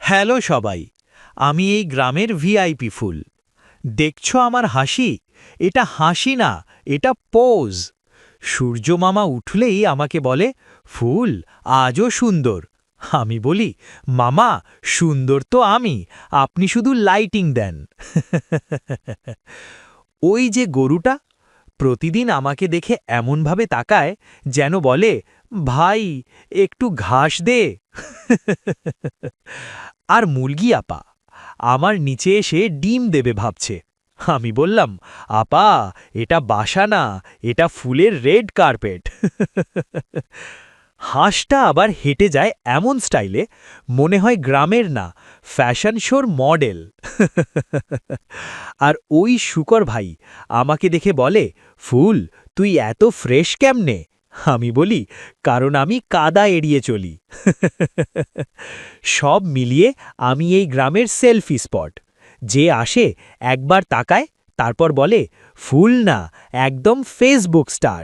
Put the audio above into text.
Hello সবাই, আমি এই গ্রামের ভিআইপি ফুল। দেখছো আমার হাসি? এটা হাসি না, এটা পোজ। সূর্য মামা উঠলেই আমাকে বলে, ফুল আজও সুন্দর। আমি বলি, মামা সুন্দর তো আমি, আপনি শুধু লাইটিং দেন। ওই যে গরুটা প্রতিদিন আমাকে দেখে এমনভাবে তাকায় যেন বলে, ভাই একটু ঘাস দে। আর মুরগি আপা আমার নিচে এসে ডিম দেবে ভাবছে। আমি বললাম, আপা এটা বাসা না, এটা ফুলের রেড কার্পেট। হাঁসটা আবার হেঁটে যায় এমন স্টাইলে মনে হয় গ্রামের না, ফ্যাশন শোর মডেল। আর ওই শূকর ভাই আমাকে দেখে বলে, ফুল তুই এত ফ্রেশ কেমনে? আমি বলি, কারণ আমি কাদা এড়িয়ে চলি। সব মিলিয়ে আমি এই গ্রামের সেলফি স্পট। যে আসে একবার তাকায়, তারপর বলে, ফুল না, একদম ফেসবুক স্টার।